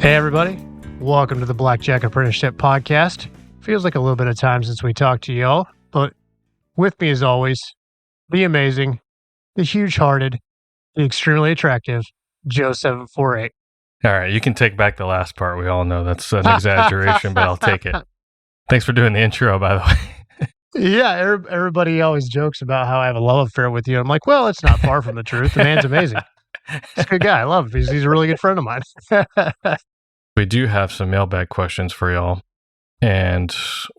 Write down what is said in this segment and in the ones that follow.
Hey, everybody. Welcome to the Blackjack Apprenticeship Podcast. Feels like a little bit of time since we talked to y'all, but with me as always, the amazing, the huge-hearted, the extremely attractive Joe748. All right, you can take back the last part. We all know that's an exaggeration, but I'll take it. Thanks for doing the intro, by the way. Yeah, everybody always jokes about how I have a love affair with you. I'm like, well, it's not far from the truth. The man's amazing. He's a good guy. I love him. He's a really good friend of mine. We do have some mailbag questions for y'all, and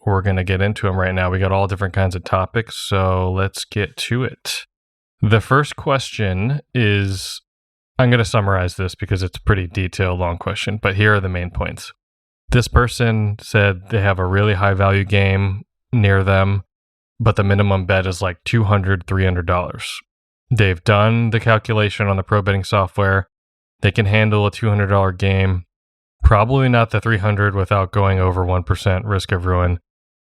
we're going to get into them right now. We got all different kinds of topics, so let's get to it. The first question is, I'm going to summarize this because it's a pretty detailed, long question, but here are the main points. This person said they have a really high value game near them, but the minimum bet is like $200, $300. They've done the calculation on the pro betting software. They can handle a $200 game. Probably not the 300 without going over 1% risk of ruin,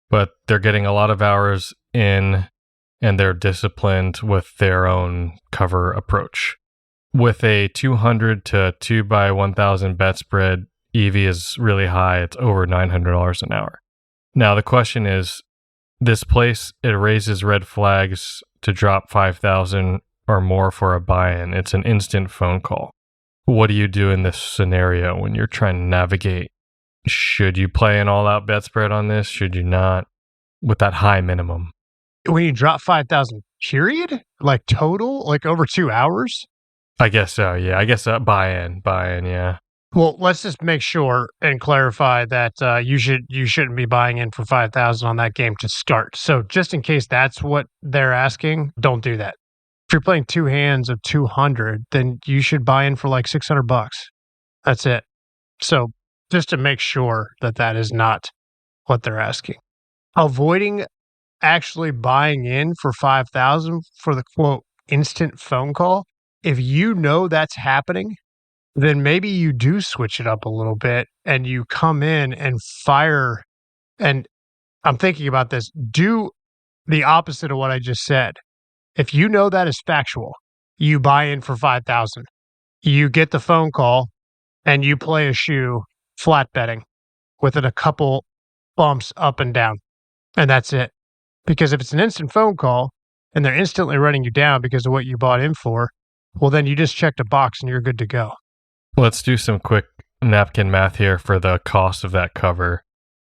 but they're getting a lot of hours in and they're disciplined with their own cover approach. With a 200 to 2 by 1,000 bet spread, EV is really high. It's over $900 an hour. Now, the question is, this place, it raises red flags to drop 5,000 or more for a buy-in. It's an instant phone call. What do you do in this scenario when you're trying to navigate? Should you play an all-out bet spread on this? Should you not? With that high minimum. When you drop 5,000, period? Like total? Like over 2 hours? I guess so, yeah. I guess buy-in, yeah. Well, let's just make sure and clarify that you shouldn't be buying in for 5,000 on that game to start. So just in case that's what they're asking, don't do that. If you're playing two hands of 200, then you should buy in for like $600. That's it. So just to make sure that that is not what they're asking. Avoiding actually buying in for 5,000 for the quote instant phone call. If you know that's happening, then maybe you do switch it up a little bit and you come in and fire. And I'm thinking about this. Do the opposite of what I just said. If you know that is factual, you buy in for 5,000. You get the phone call and you play a shoe flat betting with it a couple bumps up and down. And that's it. Because if it's an instant phone call and they're instantly running you down because of what you bought in for, well, then you just checked a box and you're good to go. Let's do some quick napkin math here for the cost of that cover.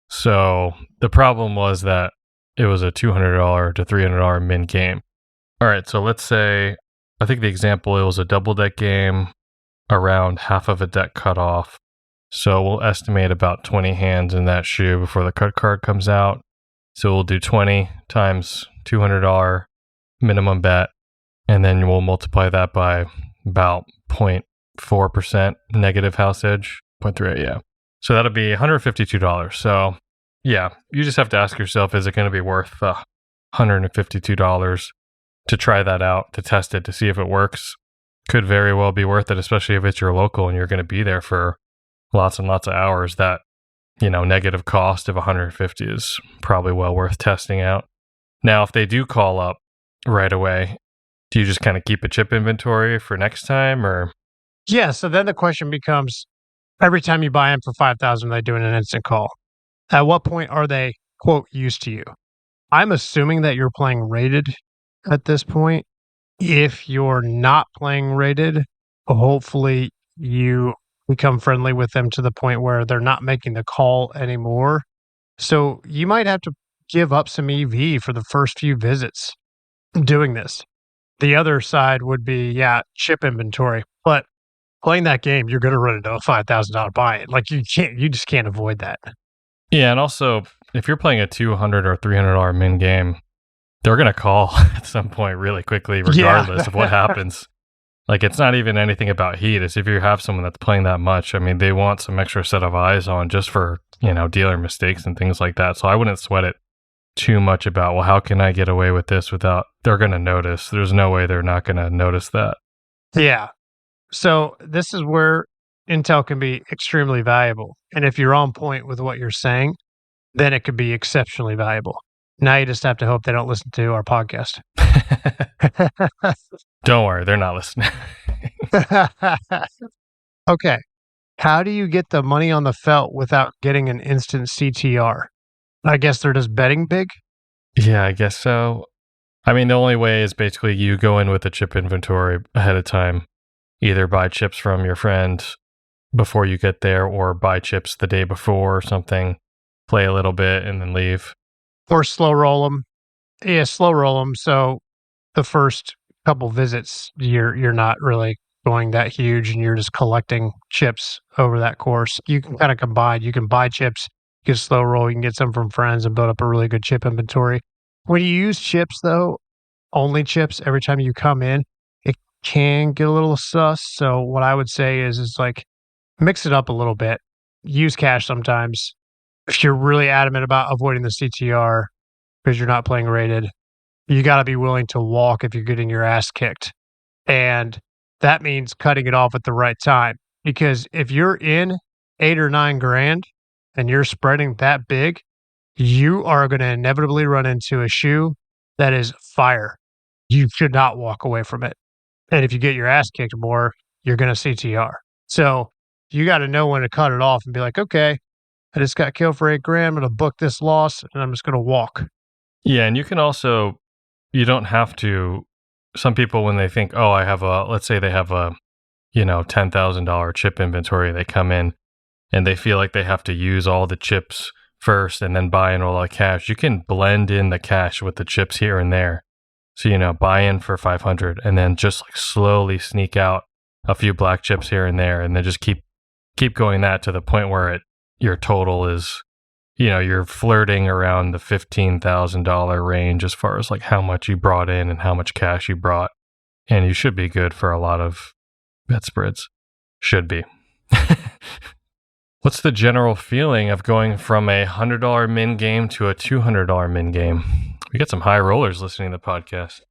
So the problem was that it was a $200 to $300 min game. All right, so let's say, I think the example, it was a double deck game around half of a deck cut off. So we'll estimate about 20 hands in that shoe before the cut card comes out. So we'll do 20 times $200 minimum bet, and then we'll multiply that by about 0.4% negative house edge, 0.38, yeah. So that'll be $152. So yeah, you just have to ask yourself, is it going to be worth $152 to try that out, to test it, to see if it works? Could very well be worth it, especially if it's your local and you're going to be there for lots and lots of hours. That, negative cost of $150 is probably well worth testing out. Now, if they do call up right away, do you just kind of keep a chip inventory for next time, or? Yeah, so then the question becomes, every time you buy in for 5,000, they're doing an instant call. At what point are they, quote, used to you? I'm assuming that you're playing rated at this point. If you're not playing rated, hopefully you become friendly with them to the point where they're not making the call anymore. So you might have to give up some EV for the first few visits doing this. The other side would be, chip inventory. But playing that game, you're going to run into a $5,000 buy-in. Like you just can't avoid that. Yeah, and also, if you're playing a $200 or $300 min game, they're going to call at some point really quickly, regardless of what happens. Like, it's not even anything about heat. It's if you have someone that's playing that much, I mean, they want some extra set of eyes on just for, dealer mistakes and things like that. So I wouldn't sweat it too much about, well, how can I get away with this without, they're going to notice. There's no way they're not going to notice that. Yeah. So this is where intel can be extremely valuable. And if you're on point with what you're saying, then it could be exceptionally valuable. Now you just have to hope they don't listen to our podcast. Don't worry, they're not listening. Okay. How do you get the money on the felt without getting an instant CTR? I guess they're just betting big? Yeah, I guess so. I mean, the only way is basically you go in with a chip inventory ahead of time. Either buy chips from your friend before you get there or buy chips the day before or something, play a little bit and then leave. Or slow roll them? Yeah, slow roll them. So the first couple visits, you're not really going that huge and you're just collecting chips over that course. You can kind of combine. You can buy chips, you can slow roll, you can get some from friends and build up a really good chip inventory. When you use chips, though, only chips every time you come in, it can get a little sus. So what I would say is like mix it up a little bit. Use cash sometimes. If you're really adamant about avoiding the CTR because you're not playing rated, you got to be willing to walk if you're getting your ass kicked. And that means cutting it off at the right time. Because if you're in 8 or 9 grand and you're spreading that big, you are going to inevitably run into a shoe that is fire. You should not walk away from it. And if you get your ass kicked more, you're going to CTR. So you got to know when to cut it off and be like, okay, I just got killed for 8 grand. I'm going to book this loss and I'm just going to walk. Yeah, and you can also, you don't have to, some people when they think, oh, I have a, let's say they have a, $10,000 chip inventory, they come in and they feel like they have to use all the chips first and then buy in all the cash. You can blend in the cash with the chips here and there. So, buy in for 500 and then just like slowly sneak out a few black chips here and there and then just keep going that to the point where your total is, you're flirting around the $15,000 range as far as like how much you brought in and how much cash you brought. And you should be good for a lot of bet spreads. Should be. What's the general feeling of going from a $100 min game to a $200 min game? We got some high rollers listening to the podcast.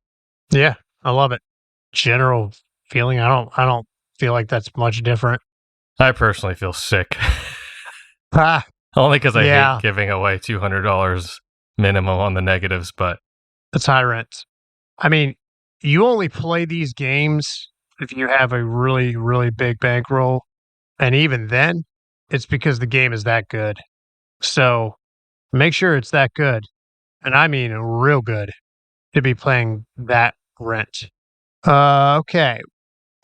Yeah, I love it. General feeling, I don't feel like that's much different. I personally feel sick. Only because I hate giving away $200 minimum on the negatives, but it's high rent. I mean, you only play these games if you have a really, really big bankroll. And even then, it's because the game is that good. So make sure it's that good. And I mean real good to be playing that rent. Okay.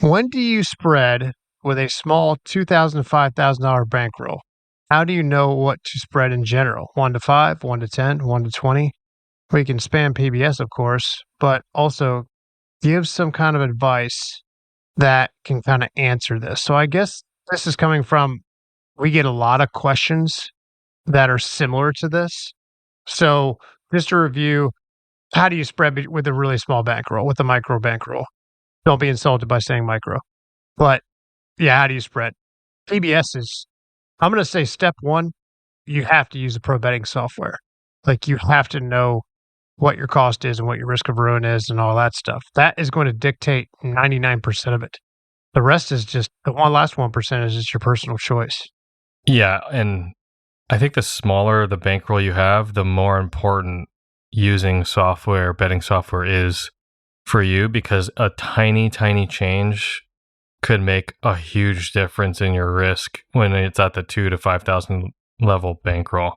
When do you spread with a small $2,000 to $5,000 bankroll? How do you know what to spread in general? 1 to 5, 1 to 10, 1 to 20? We can spam PBS, of course, but also give some kind of advice that can kind of answer this. So I guess this is coming from, we get a lot of questions that are similar to this. So just to review, how do you spread with a really small bankroll, with a micro bankroll? Don't be insulted by saying micro. But yeah, how do you spread? PBS is, I'm going to say step one, you have to use the pro betting software. Like you have to know what your cost is and what your risk of ruin is and all that stuff. That is going to dictate 99% of it. The rest is just, the last 1% is just your personal choice. Yeah, and I think the smaller the bankroll you have, the more important using software, betting software is for you, because a tiny, tiny change could make a huge difference in your risk when it's at the 2,000 to 5,000 level bankroll.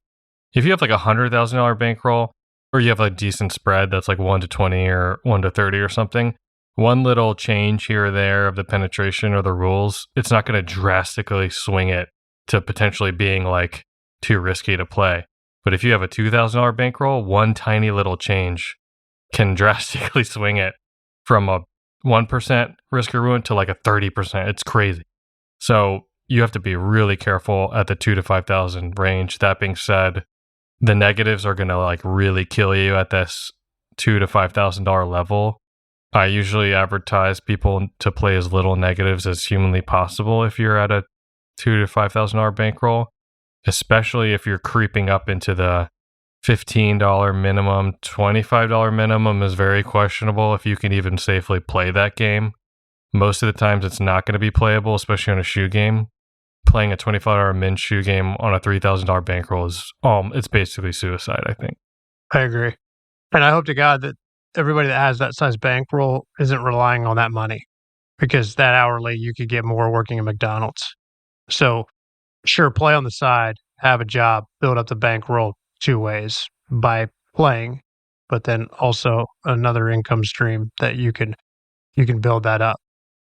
If you have like $100,000 bankroll, or you have a decent spread that's like 1 to 20 or 1 to 30 or something, one little change here or there of the penetration or the rules, it's not going to drastically swing it to potentially being like too risky to play. But if you have a $2,000 bankroll, one tiny little change can drastically swing it from a 1% risk or ruin to like a 30%. It's crazy. So you have to be really careful at the 2,000 to 5,000 range. That being said, the negatives are going to like really kill you at this $2,000 to $5,000 level. I usually advertise people to play as little negatives as humanly possible if you're at a $2,000 to $5,000 bankroll, especially if you're creeping up into the $15 minimum. $25 minimum is very questionable if you can even safely play that game. Most of the times it's not going to be playable, especially on a shoe game. Playing a $25 min shoe game on a $3,000 bankroll is it's basically suicide, I think. I agree. And I hope to God that everybody that has that size bankroll isn't relying on that money, because that hourly you could get more working at McDonald's. So, sure, play on the side, have a job, build up the bankroll 2 ways by playing, but then also another income stream that you can build that up,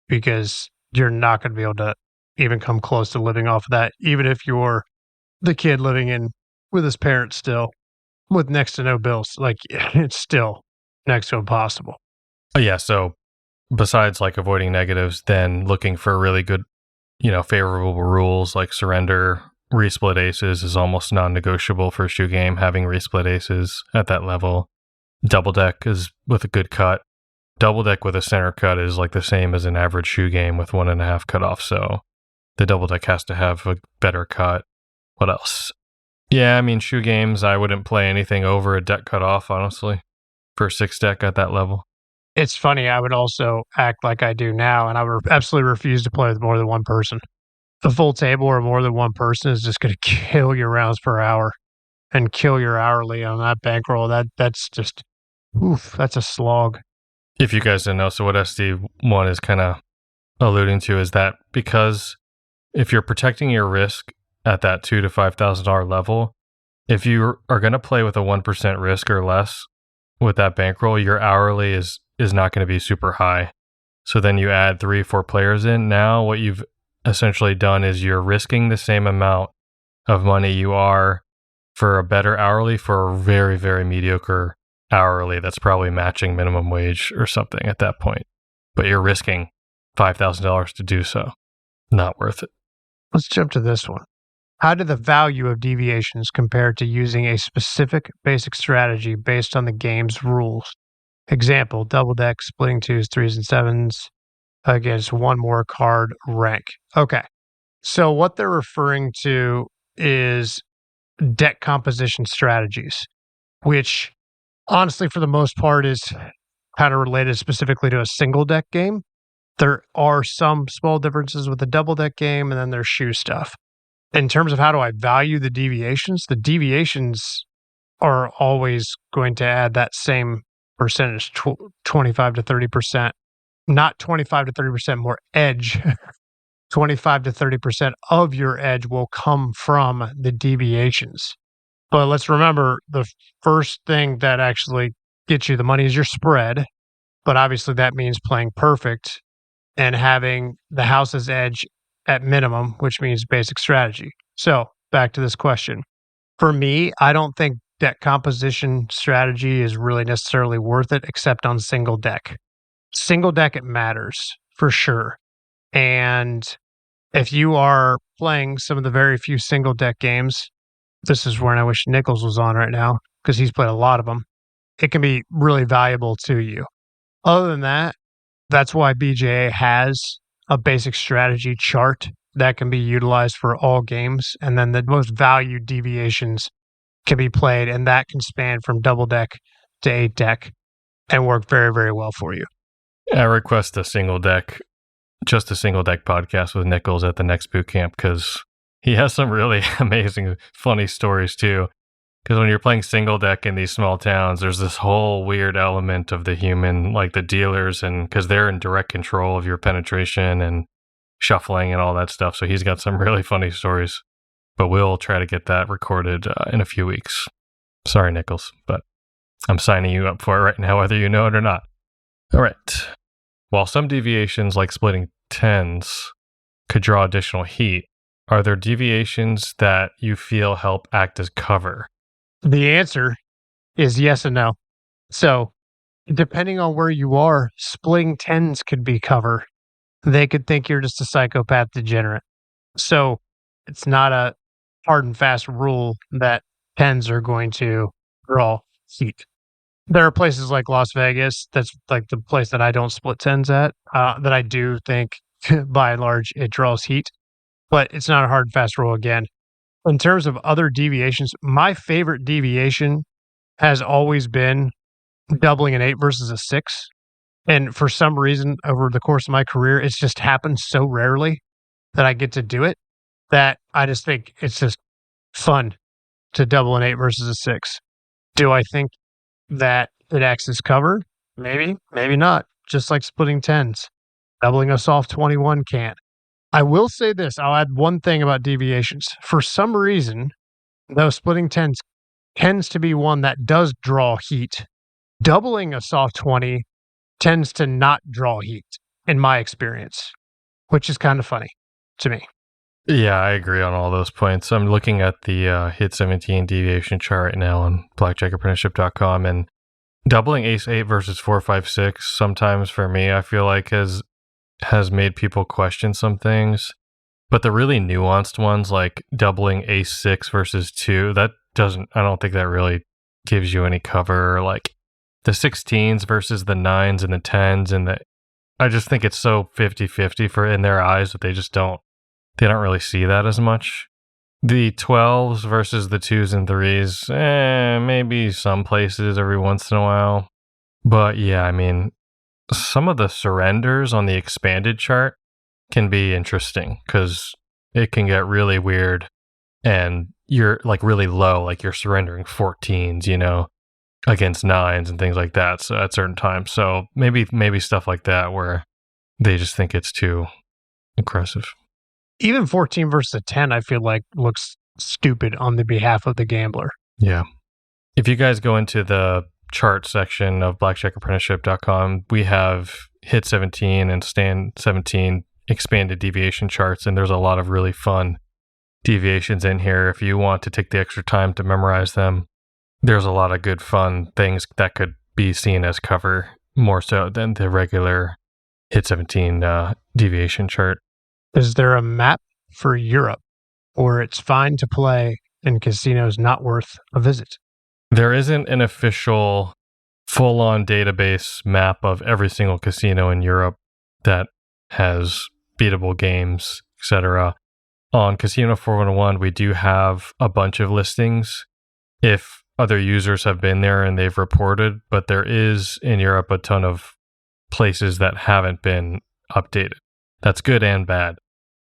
because you're not gonna be able to even come close to living off of that, even if you're the kid living in with his parents still, with next to no bills. Like, it's still next to impossible. Oh, yeah, so besides like avoiding negatives, then looking for really good, favorable rules like surrender, resplit aces is almost non-negotiable for a shoe game, having resplit aces at that level. Double deck is with a good cut. Double deck with a center cut is like the same as an average shoe game with 1.5 cutoff, so the double deck has to have a better cut. What else? Yeah, I mean, shoe games, I wouldn't play anything over a deck cutoff, honestly, for 6 deck at that level. It's funny, I would also act like I do now, and I would absolutely refuse to play with more than one person. The full table or more than one person is just gonna kill your rounds per hour and kill your hourly on that bankroll. That's just, oof, that's a slog. If you guys didn't know, so what SD1 is kind of alluding to is that because if you're protecting your risk at that $2,000 to $5,000 level, if you are going to play with a 1% risk or less with that bankroll, your hourly is not going to be super high. So then you add 3-4 players in. Now what you've essentially done is you're risking the same amount of money you are for a better hourly for a very, very mediocre hourly that's probably matching minimum wage or something at that point. But you're risking $5,000 to do so. Not worth it. Let's jump to this one. How do the value of deviations compare to using a specific basic strategy based on the game's rules? Example, double deck, splitting 2s, 3s, and 7s against one more card rank. Okay. So what they're referring to is deck composition strategies, which honestly, for the most part, is kind of related specifically to a single deck game. There are some small differences with the double deck game, and then there's shoe stuff. In terms of how do I value the deviations are always going to add that same percentage, 25 to 30%, not 25 to 30% more edge. 25 to 30% of your edge will come from the deviations. But let's remember, the first thing that actually gets you the money is your spread. But obviously that means playing perfect and having the house's edge at minimum, which means basic strategy. So back to this question. For me, I don't think deck composition strategy is really necessarily worth it, except on single deck. Single deck, it matters for sure. And if you are playing some of the very few single deck games, this is when I wish Nichols was on right now, because he's played a lot of them. It can be really valuable to you. Other than that, that's why BJA has a basic strategy chart that can be utilized for all games. And then the most valued deviations can be played, and that can span from double deck to 8 deck and work very, very well for you. I request just a single deck podcast with Nichols at the next boot camp, because he has some really amazing, funny stories too. Because when you're playing single deck in these small towns, there's this whole weird element of the human, like the dealers, and because they're in direct control of your penetration and shuffling and all that stuff. So he's got some really funny stories. But we'll try to get that recorded in a few weeks. Sorry, Nichols, but I'm signing you up for it right now, whether you know it or not. All right. While some deviations, like splitting 10s, could draw additional heat, are there deviations that you feel help act as cover? The answer is yes and no. So, depending on where you are, splitting 10s could be cover. They could think you're just a psychopath degenerate. So, it's not a hard and fast rule that 10s are going to draw heat. There are places like Las Vegas, that's like the place that I don't split 10s at, that I do think, by and large, it draws heat. But it's not a hard and fast rule again. In terms of other deviations, my favorite deviation has always been doubling an 8 versus a 6. And for some reason, over the course of my career, it's just happened so rarely that I get to do it, that I just think it's just fun to double an 8 versus a 6. Do I think that it acts as cover? Maybe, maybe not. Just like splitting 10s. Doubling a soft 21 can't. I will say this. I'll add one thing about deviations. For some reason, though splitting tends to be one that does draw heat. Doubling a soft 20 tends to not draw heat, in my experience, which is kind of funny to me. Yeah, I agree on all those points. I'm looking at the hit 17 deviation chart right now on blackjackapprenticeship.com, and doubling ace 8 versus 4 5 6 sometimes for me, I feel like has made people question some things. But the really nuanced ones, like doubling ace 6 versus 2, I don't think that really gives you any cover. Like the 16s versus the 9s and the 10s, I just think it's so 50-50 for in their eyes that they don't really see that as much. The 12s versus the 2s and 3s, maybe some places every once in a while. But yeah, I mean, some of the surrenders on the expanded chart can be interesting because it can get really weird and you're like really low, like you're surrendering 14s, against 9s and things like that. So at certain times. So maybe stuff like that where they just think it's too aggressive. Even 14 versus a 10, I feel like looks stupid on the behalf of the gambler. Yeah. If you guys go into the chart section of blackjackapprenticeship.com, we have hit 17 and stand 17 expanded deviation charts, and there's a lot of really fun deviations in here. If you want to take the extra time to memorize them, there's a lot of good fun things that could be seen as cover more so than the regular hit 17 deviation chart. Is there a map for Europe where it's fine to play and casinos not worth a visit? There isn't an official full-on database map of every single casino in Europe that has beatable games, etc. On Casino 411, we do have a bunch of listings if other users have been there and they've reported, but there is in Europe a ton of places that haven't been updated. That's good and bad.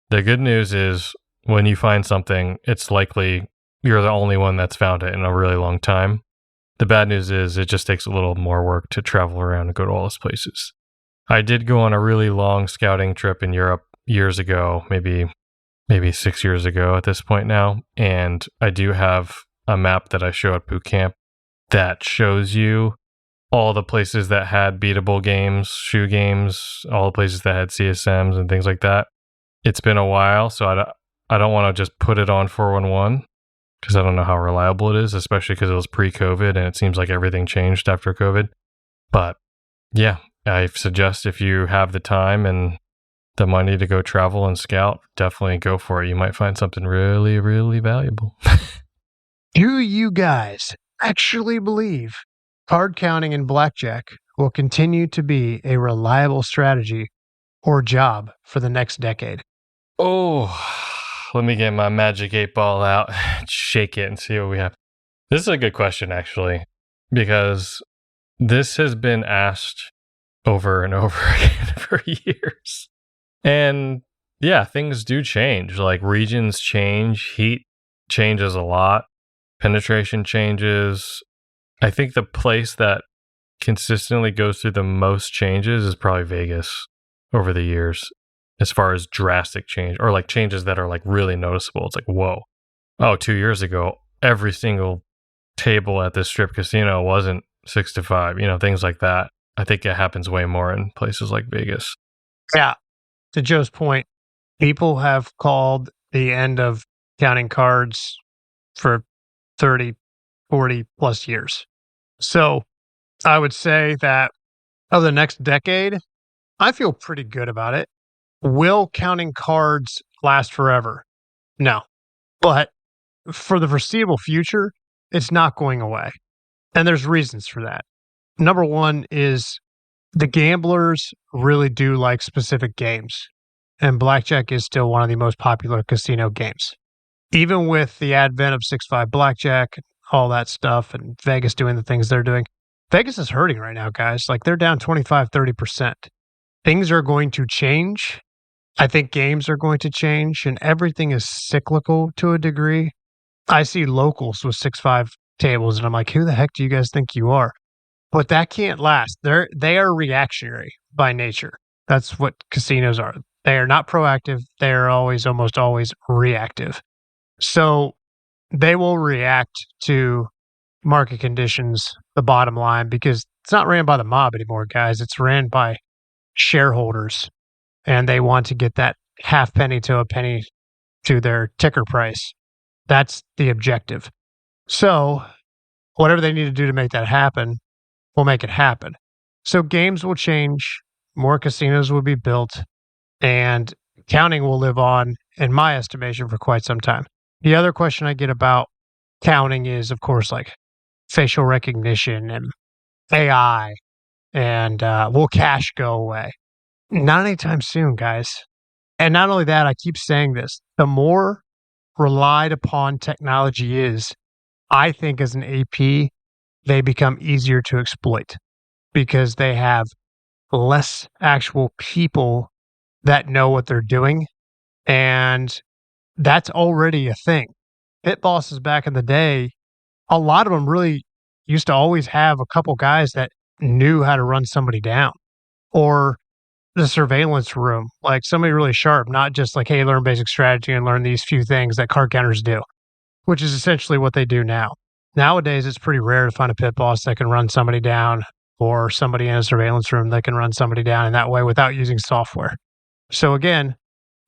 The good news is when you find something, it's likely you're the only one that's found it in a really long time. The bad news is it just takes a little more work to travel around and go to all those places. I did go on a really long scouting trip in Europe years ago, maybe 6 years ago at this point now, and I do have a map that I show at boot camp that shows you all the places that had beatable games, shoe games, all the places that had CSMs and things like that. It's been a while, so I don't want to just put it on 411 because I don't know how reliable it is, especially because it was pre-COVID and it seems like everything changed after COVID. But yeah, I suggest if you have the time and the money to go travel and scout, definitely go for it. You might find something really, really valuable. Do you guys actually believe card counting in blackjack will continue to be a reliable strategy or job for the next decade? Oh, let me get my magic 8-ball out, shake it and see what we have. This is a good question, actually, because this has been asked over and over again for years. And yeah, things do change. Like regions change, heat changes a lot, penetration changes. I think the place that consistently goes through the most changes is probably Vegas over the years, as far as drastic change or like changes that are like really noticeable. It's like, whoa. Oh, 2 years ago, every single table at this strip casino wasn't 6 to 5, things like that. I think it happens way more in places like Vegas. Yeah. To Joe's point, people have called the end of counting cards for 30, 40 plus years. So I would say that of the next decade, I feel pretty good about it. Will counting cards last forever? No. But for the foreseeable future, it's not going away. And there's reasons for that. Number one is the gamblers really do like specific games. And blackjack is still one of the most popular casino games. Even with the advent of 6-5 blackjack, all that stuff, and Vegas doing the things they're doing, Vegas is hurting right now, guys. Like they're down 25, 30%. Things are going to change. I think games are going to change, and everything is cyclical to a degree. I see locals with 6-5 tables, and I'm like, who the heck do you guys think you are? But that can't last. They are reactionary by nature. That's what casinos are. They are not proactive. They are almost always reactive. So they will react to market conditions, the bottom line, because it's not ran by the mob anymore, guys. It's ran by shareholders, and they want to get that half penny to a penny to their ticker price. That's the objective. So whatever they need to do to make that happen will make it happen. So games will change, more casinos will be built, and counting will live on, in my estimation, for quite some time. The other question I get about counting is, of course, like facial recognition and AI, and will cash go away? Not anytime soon, guys. And not only that, I keep saying this, the more relied upon technology is, I think as an AP, they become easier to exploit because they have less actual people that know what they're doing. And that's already a thing. Pit bosses back in the day, a lot of them really used to always have a couple guys that knew how to run somebody down, or the surveillance room, like somebody really sharp, not just like, hey, learn basic strategy and learn these few things that card counters do, which is essentially what they do now. Nowadays, it's pretty rare to find a pit boss that can run somebody down, or somebody in a surveillance room that can run somebody down in that way without using software. So again,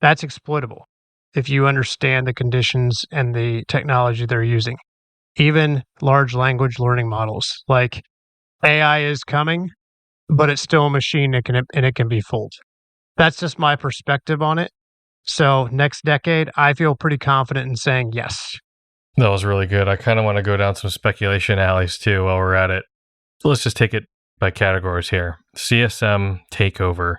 that's exploitable if you understand the conditions and the technology they're using. Even large language learning models, like AI is coming, but it's still a machine and it can be fooled. That's just my perspective on it. So next decade, I feel pretty confident in saying yes. That was really good. I kind of want to go down some speculation alleys too while we're at it. So let's just take it by categories here. CSM takeover.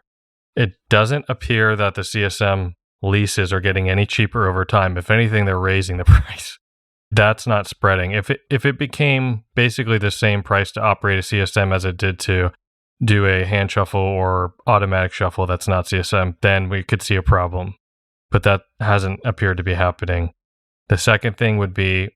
It doesn't appear that the CSM leases are getting any cheaper over time. If anything, they're raising the price. That's not spreading. If it became basically the same price to operate a CSM as it did to do a hand shuffle or automatic shuffle that's not CSM, then we could see a problem. But that hasn't appeared to be happening. The second thing would be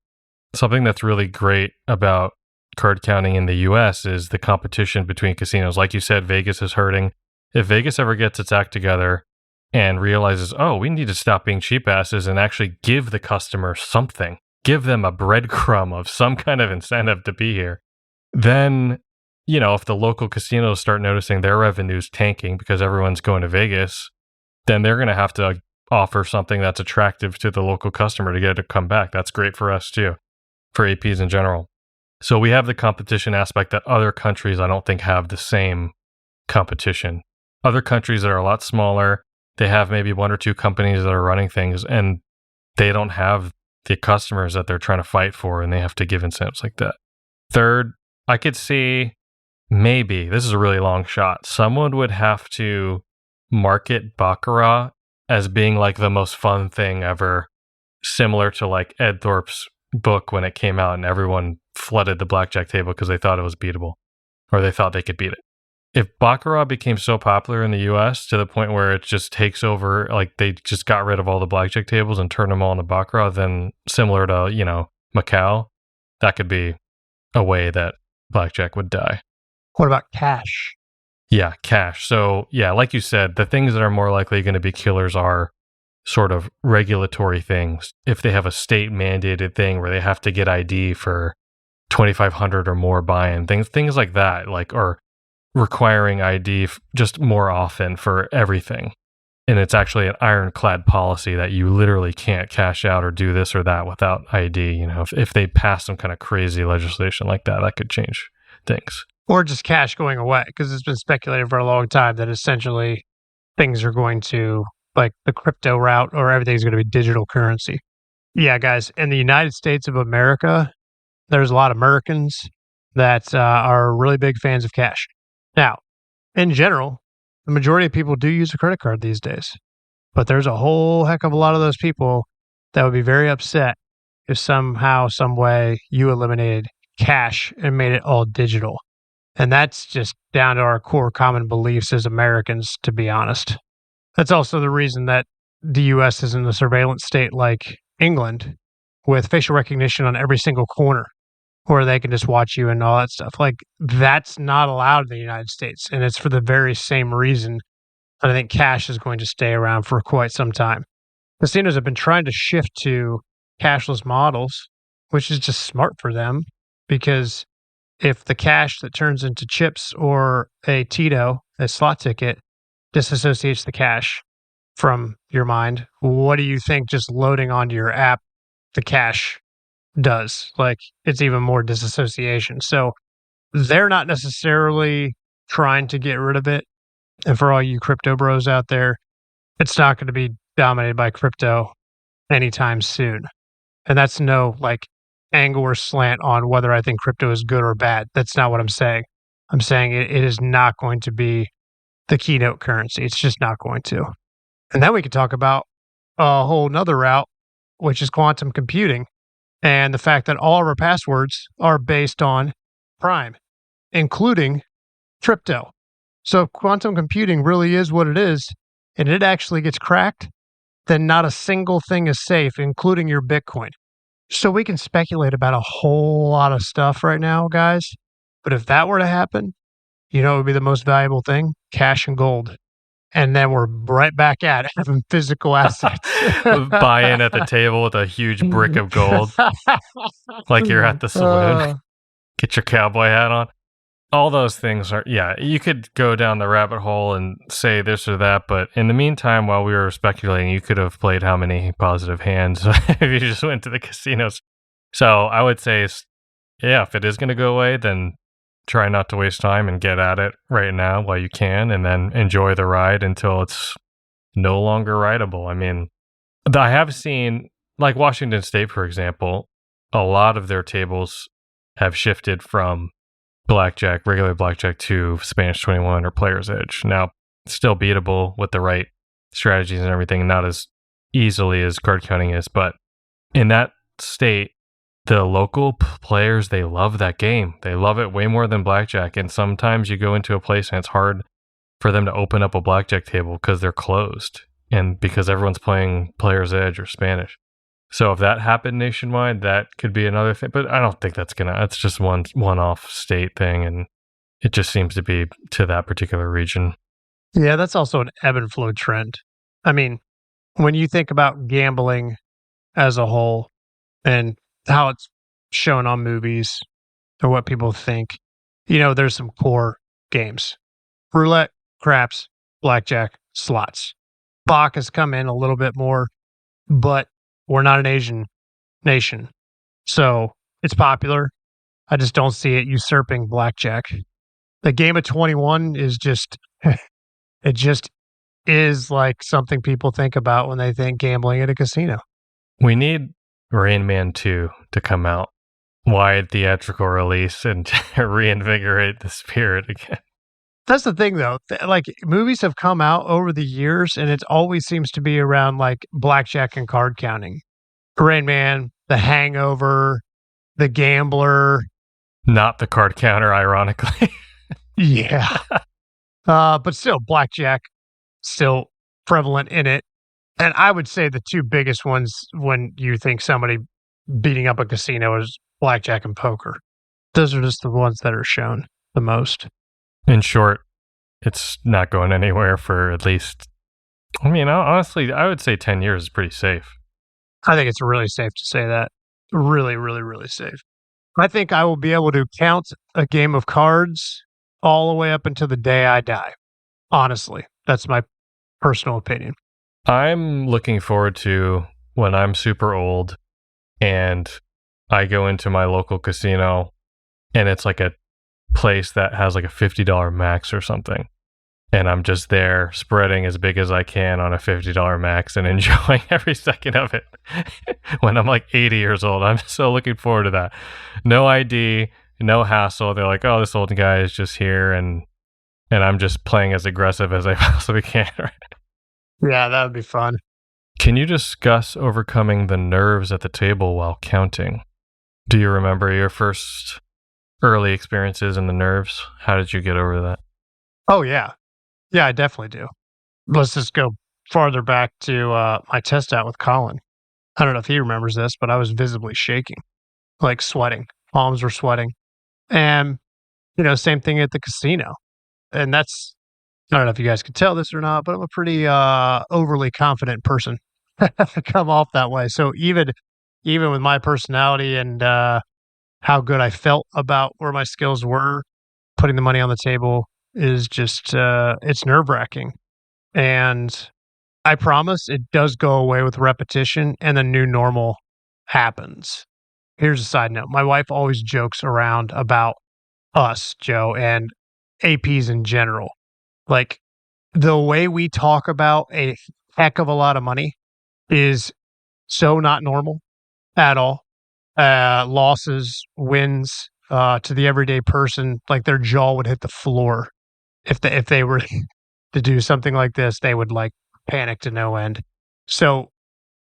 something that's really great about card counting in the US is the competition between casinos. Like you said, Vegas is hurting. If Vegas ever gets its act together and realizes, oh, we need to stop being cheap asses and actually give the customer something, give them a breadcrumb of some kind of incentive to be here, then, you know, if the local casinos start noticing their revenues tanking because everyone's going to Vegas, then they're going to have to offer something that's attractive to the local customer to get it to come back. That's great for us too, for APs in general. So we have the competition aspect that other countries I don't think have the same competition. Other countries that are a lot smaller, they have maybe one or two companies that are running things, and they don't have the customers that they're trying to fight for, and they have to give incentives like that. Third, I could see maybe, this is a really long shot, someone would have to market Baccarat as being like the most fun thing ever, similar to like Ed Thorpe's book when it came out and everyone flooded the blackjack table because they thought it was beatable, or they thought they could beat it. If Baccarat became so popular in the US to the point where it just takes over, like they just got rid of all the blackjack tables and turned them all into Baccarat, then similar to, you know, Macau, that could be a way that blackjack would die. What about cash? Yeah, cash. So yeah, like you said, the things that are more likely going to be killers are sort of regulatory things. If they have a state mandated thing where they have to get ID for 2,500 or more buy-in, things like that, like, or requiring ID just more often for everything. And it's actually an ironclad policy that you literally can't cash out or do this or that without ID. You know, if they pass some kind of crazy legislation like that, that could change things. Or just cash going away, because it's been speculated for a long time that essentially things are going to, like the crypto route, or everything's going to be digital currency. Yeah, guys, in the United States of America, there's a lot of Americans that are really big fans of cash. Now, in general, the majority of people do use a credit card these days, but there's a whole heck of a lot of those people that would be very upset if somehow, some way, you eliminated cash and made it all digital. And that's just down to our core common beliefs as Americans, to be honest. That's also the reason that the US isn't a surveillance state like England, with facial recognition on every single corner, where they can just watch you and all that stuff. Like, that's not allowed in the United States. And it's for the very same reason And I think cash is going to stay around for quite some time. Casinos have been trying to shift to cashless models, which is just smart for them because if the cash that turns into chips or a Tito, a slot ticket, disassociates the cash from your mind, what do you think just loading onto your app the cash does? Like, it's even more disassociation. So they're not necessarily trying to get rid of it. And for all you crypto bros out there, it's not going to be dominated by crypto anytime soon. And that's no like angle or slant on whether I think crypto is good or bad. That's not what I'm saying. I'm saying it is not going to be the keynote currency. It's just not going to. And then we could talk about a whole nother route, which is quantum computing and the fact that all of our passwords are based on prime, including crypto. So if quantum computing really is what it is, and it actually gets cracked, then not a single thing is safe, including your Bitcoin. So we can speculate about a whole lot of stuff right now, guys. But if that were to happen, you know, it would be the most valuable thing, cash and gold. And then we're right back at having physical assets. Buy in at the table with a huge brick of gold, like you're at the saloon. Get your cowboy hat on. All those things are, yeah, you could go down the rabbit hole and say this or that, but in the meantime, while we were speculating, you could have played how many positive hands if you just went to the casinos. So I would say, yeah, if it is going to go away, then try not to waste time and get at it right now while you can, and then enjoy the ride until it's no longer rideable. I mean, I have seen, like Washington State, for example, a lot of their tables have shifted from blackjack, regular blackjack, to Spanish 21 or Player's Edge. Now, still beatable with the right strategies and everything, not as easily as card counting is, but in that state, the local players, they love that game. They love it way more than blackjack. And sometimes you go into a place and it's hard for them to open up a blackjack table because they're closed and because everyone's playing Player's Edge or Spanish. So if that happened nationwide, that could be another thing. But I don't think that's just one-off state thing. And it just seems to be to that particular region. Yeah, that's also an ebb and flow trend. I mean, when you think about gambling as a whole and how it's shown on movies or what people think, you know, there's some core games. Roulette, craps, blackjack, slots. Bach has come in a little bit more, but we're not an Asian nation. So it's popular. I just don't see it usurping blackjack. The game of 21 is just, it just is like something people think about when they think gambling at a casino. We need Rain Man 2 to come out. Wide theatrical release and reinvigorate the spirit again. That's the thing, though. Like, movies have come out over the years, and it always seems to be around, like, blackjack and card counting. Rain Man, The Hangover, The Gambler. Not the card counter, ironically. Yeah. But still, blackjack, still prevalent in it. And I would say the two biggest ones when you think somebody beating up a casino is blackjack and poker. Those are just the ones that are shown the most. In short, it's not going anywhere for at least, I mean, honestly, I would say 10 years is pretty safe. I think it's really safe to say that. Really, really, really safe. I think I will be able to count a game of cards all the way up until the day I die. Honestly, that's my personal opinion. I'm looking forward to when I'm super old and I go into my local casino and it's like a place that has like a $50 max or something. And I'm just there spreading as big as I can on a $50 max and enjoying every second of it when I'm like 80 years old. I'm so looking forward to that. No ID, no hassle. They're like, oh, this old guy is just here and I'm just playing as aggressive as I possibly can. Yeah, that would be fun. Can you discuss overcoming the nerves at the table while counting? Do you remember your first early experiences and the nerves? How did you get over that? Oh, yeah. Yeah, I definitely do. Let's just go farther back to my test out with Colin. I don't know if he remembers this, but I was visibly shaking, like sweating. Palms were sweating. And, you know, same thing at the casino. And that's I don't know if you guys could tell this or not, but I'm a pretty overly confident person. I come off that way. So even with my personality and how good I felt about where my skills were, putting the money on the table is just it's nerve-wracking. And I promise it does go away with repetition and the new normal happens. Here's a side note. My wife always jokes around about us, Joe, and APs in general. Like the way we talk about a heck of a lot of money is so not normal at all. Losses, wins, to the everyday person, like their jaw would hit the floor if they were to do something like this. They would like panic to no end. So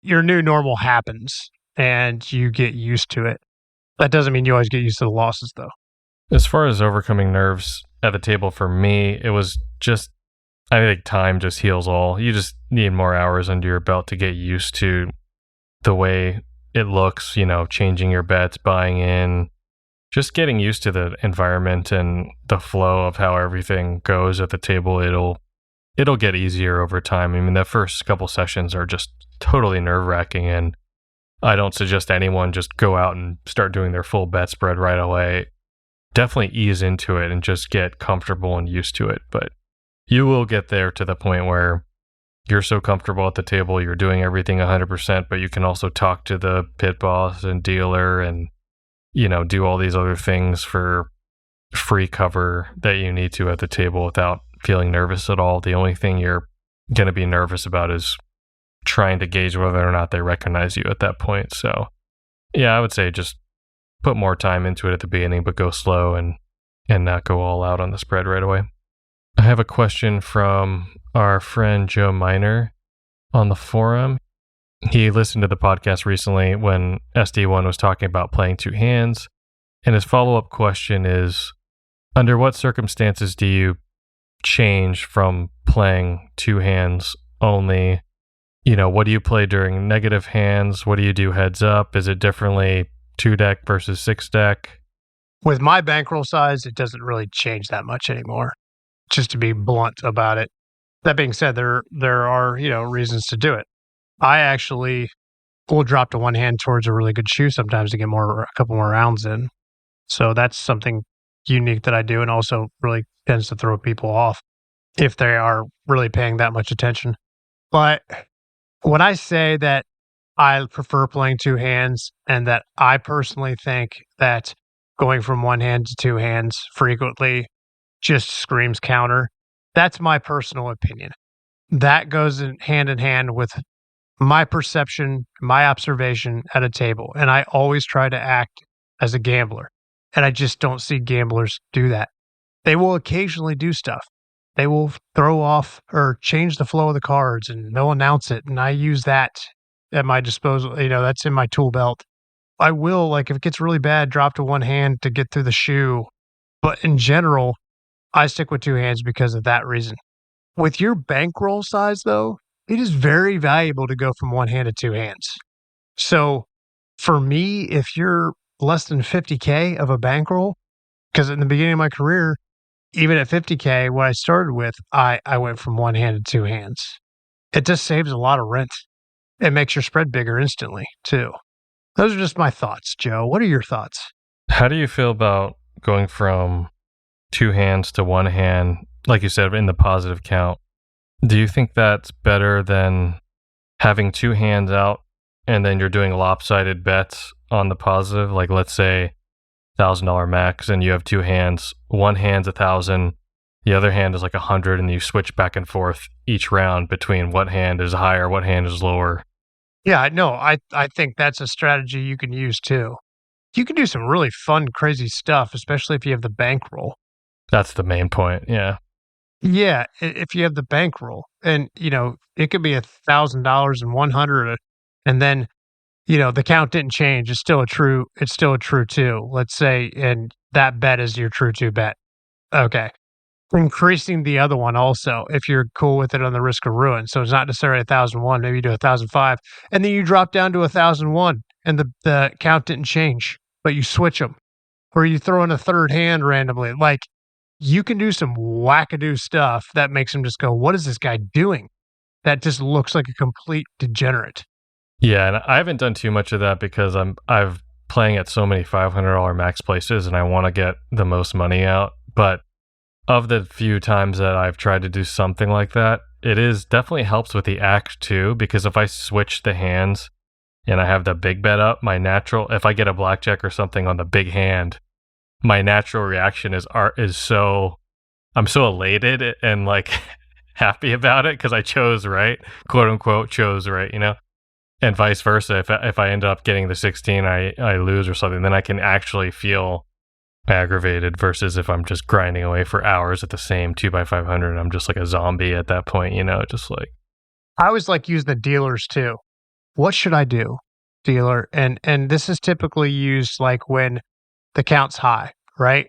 your new normal happens, and you get used to it. That doesn't mean you always get used to the losses, though. As far as overcoming nerves at the table for me, it was just, I think time just heals all. You just need more hours under your belt to get used to the way it looks, changing your bets, buying in, just getting used to the environment and the flow of how everything goes at the table. It'll get easier over time. I mean, the first couple sessions are just totally nerve-wracking, and I don't suggest anyone just go out and start doing their full bet spread right away. Definitely ease into it and just get comfortable and used to it. But you will get there to the point where you're so comfortable at the table, you're doing everything 100%, but you can also talk to the pit boss and dealer and, do all these other things for free cover that you need to at the table without feeling nervous at all. The only thing you're going to be nervous about is trying to gauge whether or not they recognize you at that point. So, yeah, I would say just put more time into it at the beginning, but go slow and not go all out on the spread right away. I have a question from our friend Joe Miner on the forum. He listened to the podcast recently when SD1 was talking about playing two hands. And his follow-up question is, under what circumstances do you change from playing two hands only? What do you play during negative hands? What do you do heads up? Is it differently 2-deck versus 6-deck? With my bankroll size, it doesn't really change that much anymore, just to be blunt about it. That being said, there are, reasons to do it. I actually will drop to one hand towards a really good shoe sometimes to get a couple more rounds in. So that's something unique that I do, and also really tends to throw people off if they are really paying that much attention. But when I say that I prefer playing two hands, and that I personally think that going from one hand to two hands frequently just screams counter, that's my personal opinion. That goes hand in hand with my perception, my observation at a table. And I always try to act as a gambler. And I just don't see gamblers do that. They will occasionally do stuff. They will throw off or change the flow of the cards, and they'll announce it. And I use that at my disposal. That's in my tool belt. I will, if it gets really bad, drop to one hand to get through the shoe. But in general, I stick with two hands because of that reason. With your bankroll size, though, it is very valuable to go from one hand to two hands. So for me, if you're less than 50K of a bankroll, because in the beginning of my career, even at 50K, what I started with, I went from one hand to two hands. It just saves a lot of rent. It makes your spread bigger instantly, too. Those are just my thoughts, Joe. What are your thoughts? How do you feel about going from two hands to one hand, like you said, in the positive count? Do you think that's better than having two hands out and then you're doing lopsided bets on the positive? Like, let's say $1,000 max and you have two hands. One hand's 1,000, the other hand is like 100, and you switch back and forth each round between what hand is higher, what hand is lower. Yeah, no, I think that's a strategy you can use too. You can do some really fun, crazy stuff, especially if you have the bankroll. That's the main point, yeah. Yeah, if you have the bankroll, and it could be $1,000 and 100, and then the count didn't change. It's still a true two. Let's say, and that bet is your true two bet. Okay, increasing the other one also, if you're cool with it on the risk of ruin. So it's not necessarily 1,001. Maybe you do 1,005, and then you drop down to 1,001, and the count didn't change, but you switch them, or you throw in a third hand randomly. you can do some wackadoo stuff that makes them just go, what is this guy doing? That just looks like a complete degenerate. Yeah, and I haven't done too much of that because I've playing at so many $500 max places and I want to get the most money out. But of the few times that I've tried to do something like that, it is definitely helps with the act too, because if I switch the hands and I have the big bet up, if I get a blackjack or something on the big hand, my natural reaction is so, I'm so elated and like happy about it because I chose right, quote unquote, chose right, you know? And vice versa. If I end up getting the 16, I lose or something, then I can actually feel aggravated versus if I'm just grinding away for hours at the same 2x500. I'm just like a zombie at that point, you know, just like. I always like use the dealers too. What should I do, dealer? And this is typically used like when the count's high, right?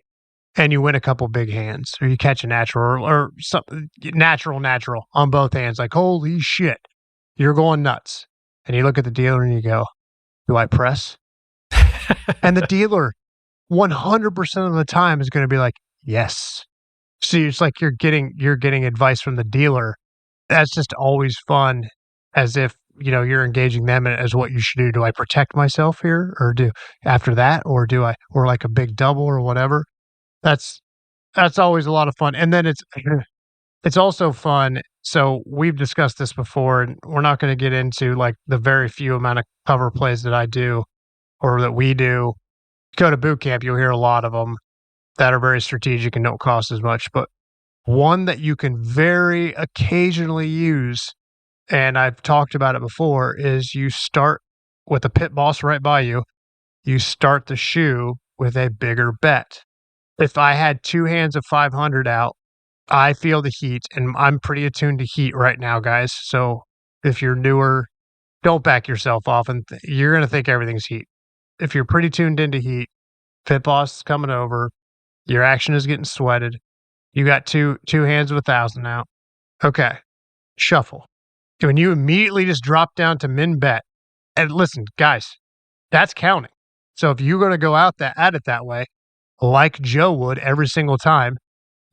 And you win a couple big hands, or you catch a natural or something natural on both hands. Like, holy shit, you're going nuts. And you look at the dealer and you go, do I press? And the dealer 100% of the time is going to be like, yes. So it's like you're getting advice from the dealer. That's just always fun, as if, you know, you're engaging them as what you should do. Do I protect myself here or do like a big double or whatever? That's always a lot of fun. And then it's also fun. So we've discussed this before, and we're not going to get into like the very few amount of cover plays that I do or that we do. Go to boot camp, you'll hear a lot of them that are very strategic and don't cost as much. But one that you can very occasionally use, and I've talked about it before, is you start with a pit boss right by you. You start the shoe with a bigger bet. If I had two hands of 500 out, I feel the heat, and I'm pretty attuned to heat right now, guys. So if you're newer, don't back yourself off, and you're going to think everything's heat. If you're pretty tuned into heat, pit boss is coming over, your action is getting sweated, you got two hands of 1,000 out. Okay, shuffle. When you immediately just drop down to min bet, and listen, guys, that's counting. So if you're going to go at it that way, like Joe would every single time,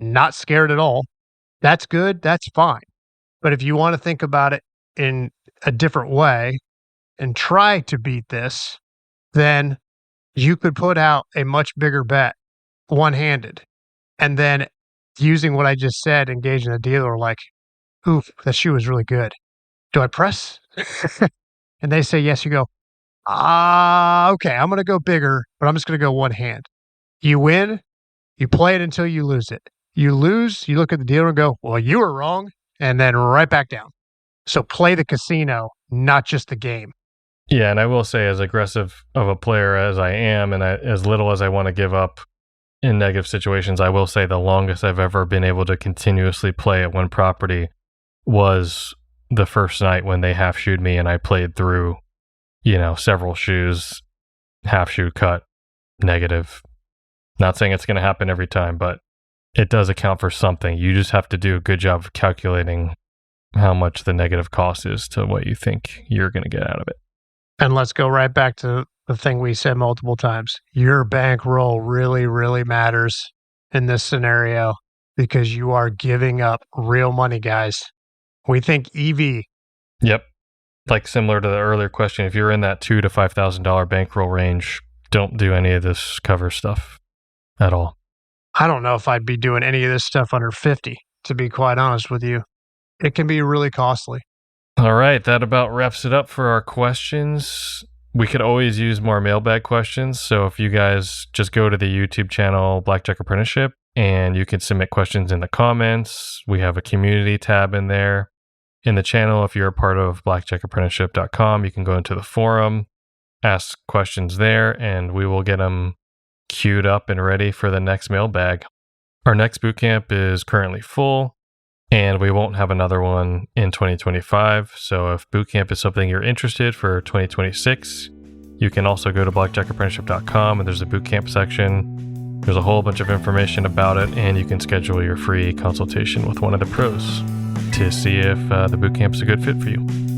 not scared at all, that's good, that's fine. But if you want to think about it in a different way and try to beat this, then you could put out a much bigger bet one-handed. And then using what I just said, engaging a dealer like, oof, that shoe is really good. Do I press? And they say yes, you go, okay, I'm going to go bigger, but I'm just going to go one hand. You win, you play it until you lose it. You lose, you look at the dealer and go, well, you were wrong, and then right back down. So play the casino, not just the game. Yeah, and I will say, as aggressive of a player as I am, and as little as I want to give up in negative situations, I will say the longest I've ever been able to continuously play at one property was the first night when they half-shoed me and I played through, you know, several shoes, half-shoe cut, negative. Not saying it's going to happen every time, but it does account for something. You just have to do a good job of calculating how much the negative cost is to what you think you're going to get out of it. And let's go right back to the thing we said multiple times. Your bankroll really, really matters in this scenario because you are giving up real money, guys. We think EV. Yep. Like similar to the earlier question, if you're in that $2,000 to $5,000 bankroll range, don't do any of this cover stuff at all. I don't know if I'd be doing any of this stuff under 50, to be quite honest with you. It can be really costly. All right, that about wraps it up for our questions. We could always use more mailbag questions, so if you guys just go to the YouTube channel Blackjack Apprenticeship and you can submit questions in the comments. We have a community tab in there. In the channel, if you're a part of blackjackapprenticeship.com, you can go into the forum, ask questions there, and we will get them queued up and ready for the next mailbag. Our next bootcamp is currently full, and we won't have another one in 2025. So if bootcamp is something you're interested for 2026, you can also go to blackjackapprenticeship.com and there's a bootcamp section. There's a whole bunch of information about it, and you can schedule your free consultation with one of the pros to see if the bootcamp is a good fit for you.